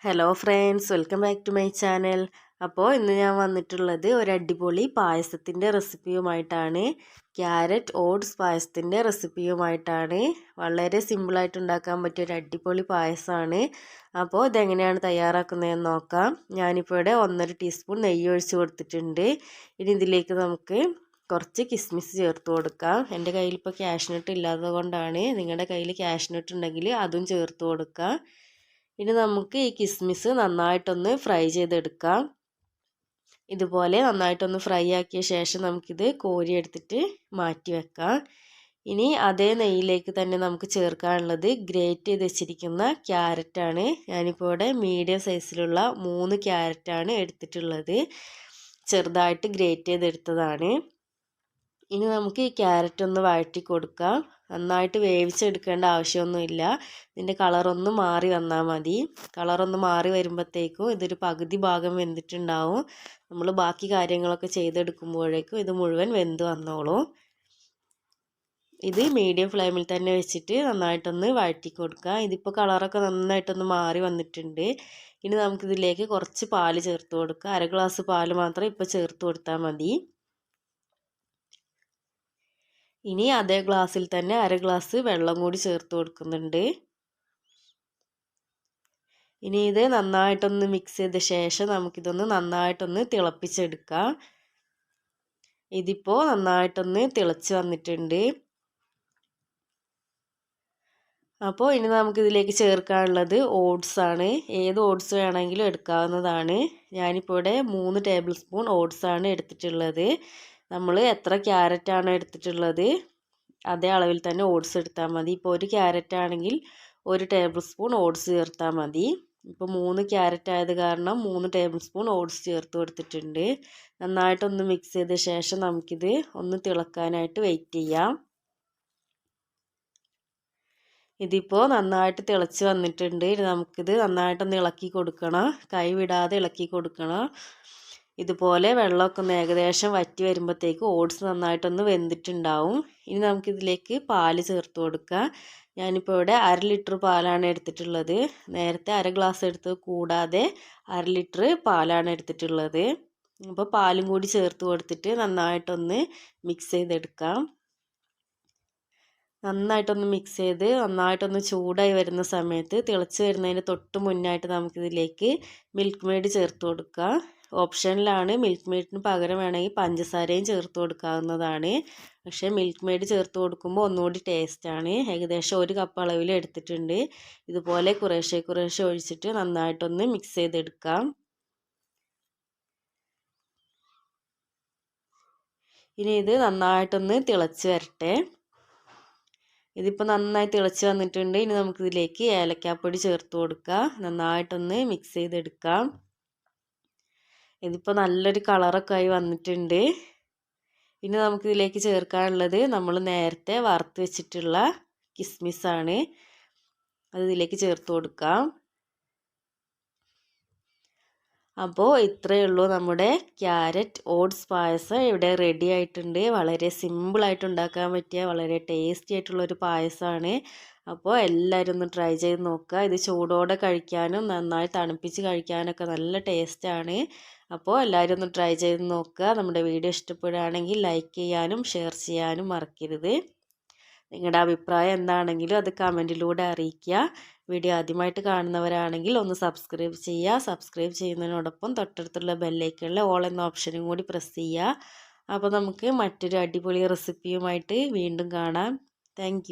Hello friends, welcome back to my channel. അപ്പോൾ ഇന്ന് ഞാൻ വന്നിട്ടുള്ളത് ഒരു അടിപൊളി പായസത്തിൻ്റെ റെസിപ്പിയുമായിട്ടാണ്. Carrot oats പായസത്തിൻ്റെ റെസിപ്പിയുമായിട്ടാണ്. വളരെ സിമ്പിളായിട്ട് ഉണ്ടാക്കാൻ പറ്റിയ ഒരു അടിപൊളി പായസമാണ്. അപ്പോൾ ഇതെങ്ങനെയാണ് തയ്യാറാക്കുന്നതെന്ന് നോക്കാം. ഞാനിപ്പോൾ ഇവിടെ 1.5 ടീസ്പൂൺ നെയ്യ് ഒഴിച്ച് കൊടുത്തിട്ടുണ്ട്. ഇനി ഇതിലേക്ക് നമുക്ക് കുറച്ച് കിസ്മിസ് ചേർത്ത് കൊടുക്കാം. എൻ്റെ കയ്യിൽ ഇപ്പോൾ ക്യാഷ്നട്ട് ഇല്ലാത്തത് കൊണ്ടാണ്. നിങ്ങളുടെ കയ്യിൽ ക്യാഷ്നട്ട് ഉണ്ടെങ്കിൽ അതും ചേർത്ത് കൊടുക്കാം. ഇനി നമുക്ക് ഈ കിസ്മിസ് നന്നായിട്ടൊന്ന് ഫ്രൈ ചെയ്തെടുക്കാം. ഇതുപോലെ നന്നായിട്ടൊന്ന് ഫ്രൈ ആക്കിയ ശേഷം നമുക്കിത് കോരിയെടുത്തിട്ട് മാറ്റി വെക്കാം. ഇനി അതേ നെയ്യിലേക്ക് തന്നെ നമുക്ക് ചേർക്കാനുള്ളത് ഗ്രേറ്റ് ചെയ്ത് വെച്ചിരിക്കുന്ന ക്യാരറ്റാണ്. ഞാനിപ്പോൾ ഇവിടെ മീഡിയം സൈസിലുള്ള 3 ക്യാരറ്റാണ് എടുത്തിട്ടുള്ളത്. ചെറുതായിട്ട് ഗ്രേറ്റ് ചെയ്തെടുത്തതാണ്. ഇനി നമുക്ക് ഈ ക്യാരറ്റ് ഒന്ന് വഴറ്റി കൊടുക്കാം. നന്നായിട്ട് വേവിച്ചെടുക്കേണ്ട ആവശ്യമൊന്നുമില്ല. ഇതിൻ്റെ കളറൊന്ന് മാറി വന്നാൽ മതി. കളറൊന്ന് മാറി വരുമ്പോഴത്തേക്കും ഇതൊരു പകുതി ഭാഗം വെന്തിട്ടുണ്ടാവും. നമ്മൾ ബാക്കി കാര്യങ്ങളൊക്കെ ചെയ്തെടുക്കുമ്പോഴേക്കും ഇത് മുഴുവൻ വെന്ത് വന്നോളും. ഇത് മീഡിയം ഫ്ലെയിമിൽ തന്നെ വെച്ചിട്ട് നന്നായിട്ടൊന്ന് വഴറ്റി കൊടുക്കുക. ഇതിപ്പോൾ കളറൊക്കെ നന്നായിട്ടൊന്ന് മാറി വന്നിട്ടുണ്ട്. ഇനി നമുക്കിതിലേക്ക് കുറച്ച് പാല് ചേർത്ത് കൊടുക്കുക. 1/2 ഗ്ലാസ് പാല് മാത്രം ഇപ്പോൾ ചേർത്ത് കൊടുത്താൽ മതി. ഇനി അതേ ഗ്ലാസ്സിൽ തന്നെ 1/2 ഗ്ലാസ് വെള്ളം കൂടി ചേർത്ത് കൊടുക്കുന്നുണ്ട്. ഇനി ഇത് നന്നായിട്ടൊന്ന് മിക്സ് ചെയ്ത ശേഷം നമുക്കിതൊന്ന് നന്നായിട്ടൊന്ന് തിളപ്പിച്ചെടുക്കാം. ഇതിപ്പോൾ നന്നായിട്ടൊന്ന് തിളച്ച് വന്നിട്ടുണ്ട്. അപ്പോൾ ഇനി നമുക്കിതിലേക്ക് ചേർക്കാനുള്ളത് ഓട്സ് ആണ്. ഏത് ഓട്സ് വേണമെങ്കിലും എടുക്കാവുന്നതാണ്. ഞാനിപ്പോൾ ഇവിടെ 3 ടേബിൾ സ്പൂൺ ഓട്സ് ആണ് എടുത്തിട്ടുള്ളത്. നമ്മൾ എത്ര ക്യാരറ്റാണ് എടുത്തിട്ടുള്ളത് അതേ അളവിൽ തന്നെ ഓട്സ് എടുത്താൽ മതി. ഇപ്പോൾ 1 ക്യാരറ്റ് ആണെങ്കിൽ 1 ടേബിൾ സ്പൂൺ ഓട്സ് ചേർത്താൽ മതി. ഇപ്പോൾ 3 ക്യാരറ്റ് ആയത് കാരണം 3 ടേബിൾ സ്പൂൺ ഓട്സ് ചേർത്ത് കൊടുത്തിട്ടുണ്ട്. നന്നായിട്ടൊന്ന് മിക്സ് ചെയ്ത ശേഷം നമുക്കിത് ഒന്ന് തിളക്കാനായിട്ട് വെയിറ്റ് ചെയ്യാം. ഇതിപ്പോൾ നന്നായിട്ട് തിളച്ച് വന്നിട്ടുണ്ട്. നമുക്കിത് നന്നായിട്ടൊന്ന് ഇളക്കി കൊടുക്കണം. കൈ വിടാതെ ഇളക്കി കൊടുക്കണം. ഇതുപോലെ വെള്ളമൊക്കെ ഒന്ന് ഏകദേശം വറ്റി വരുമ്പോഴത്തേക്ക് ഓട്സ് നന്നായിട്ടൊന്ന് വെന്തിട്ടുണ്ടാവും. ഇനി നമുക്കിതിലേക്ക് പാല് ചേർത്ത് കൊടുക്കാം. ഞാനിപ്പോൾ ഇവിടെ 1/2 ലിറ്റർ പാലാണ് എടുത്തിട്ടുള്ളത്. നേരത്തെ 1/2 ഗ്ലാസ് എടുത്ത് കൂടാതെ 1/2 ലിറ്റർ പാലാണ് എടുത്തിട്ടുള്ളത്. അപ്പോൾ പാലും കൂടി ചേർത്ത് കൊടുത്തിട്ട് നന്നായിട്ടൊന്ന് മിക്സ് ചെയ്തെടുക്കാം. നന്നായിട്ടൊന്ന് മിക്സ് ചെയ്ത് നന്നായിട്ടൊന്ന് ചൂടായി വരുന്ന സമയത്ത് തിളച്ച് വരുന്നതിന് തൊട്ട് മുന്നായിട്ട് നമുക്കിതിലേക്ക് മിൽക്ക് മെയ്ഡ് ചേർത്ത് കൊടുക്കാം. ഓപ്ഷനിലാണ്. മിൽക്ക് മെയ്ഡിന് പകരം വേണമെങ്കിൽ പഞ്ചസാരയും ചേർത്ത് കൊടുക്കാവുന്നതാണ്. പക്ഷേ മിൽക്ക് മെയ്ഡ് ചേർത്ത് കൊടുക്കുമ്പോൾ ഒന്നുകൂടി ടേസ്റ്റാണ്. ഏകദേശം 1 കപ്പ് അളവിൽ എടുത്തിട്ടുണ്ട്. ഇതുപോലെ കുറേശ്ശെ കുറേശ്ശെ ഒഴിച്ചിട്ട് നന്നായിട്ടൊന്ന് മിക്സ് ചെയ്തെടുക്കാം. ഇനി ഇത് നന്നായിട്ടൊന്ന് തിളച്ച് വരട്ടെ. ഇതിപ്പോൾ നന്നായി തിളച്ച് വന്നിട്ടുണ്ട്. ഇനി നമുക്കിതിലേക്ക് ഏലക്കാപ്പൊടി ചേർത്ത് കൊടുക്കാം. നന്നായിട്ടൊന്ന് മിക്സ് ചെയ്തെടുക്കാം. ഇതിപ്പോൾ നല്ലൊരു കളറൊക്കെ ആയി വന്നിട്ടുണ്ട്. ഇനി നമുക്കിതിലേക്ക് ചേർക്കാനുള്ളത് നമ്മൾ നേരത്തെ വറുത്ത് വെച്ചിട്ടുള്ള കിസ്മിസാണ്. അത് ഇതിലേക്ക് ചേർത്ത് കൊടുക്കാം. അപ്പോൾ ഇത്രയേ ഉള്ളൂ, നമ്മുടെ ക്യാരറ്റ് ഓട്സ് പായസം ഇവിടെ റെഡി ആയിട്ടുണ്ട്. വളരെ സിമ്പിളായിട്ട് ഉണ്ടാക്കാൻ പറ്റിയ വളരെ ടേസ്റ്റി ആയിട്ടുള്ളൊരു പായസമാണ്. അപ്പോൾ എല്ലാവരും ഒന്ന് ട്രൈ ചെയ്ത് നോക്കുക. ഇത് ചൂടോടെ കഴിക്കാനും നന്നായി തണുപ്പിച്ച് കഴിക്കാനൊക്കെ നല്ല ടേസ്റ്റാണ്. അപ്പോൾ എല്ലാവരും ഒന്ന് ട്രൈ ചെയ്ത് നോക്കുക. നമ്മുടെ വീഡിയോ ഇഷ്ടപ്പെടുകയാണെങ്കിൽ ലൈക്ക് ചെയ്യാനും ഷെയർ ചെയ്യാനും മറക്കരുത്. നിങ്ങളുടെ അഭിപ്രായം എന്താണെങ്കിലും അത് കമൻറ്റിലൂടെ അറിയിക്കുക. വീഡിയോ ആദ്യമായിട്ട് കാണുന്നവരാണെങ്കിൽ ഒന്ന് സബ്സ്ക്രൈബ് ചെയ്യുക. സബ്സ്ക്രൈബ് ചെയ്യുന്നതിനോടൊപ്പം തൊട്ടടുത്തുള്ള ബെല്ലൈക്കണിൽ ഓൾ എന്ന ഓപ്ഷനും കൂടി പ്രസ് ചെയ്യുക. അപ്പോൾ നമുക്ക് മറ്റൊരു അടിപൊളി റെസിപ്പിയുമായിട്ട് വീണ്ടും കാണാം. താങ്ക്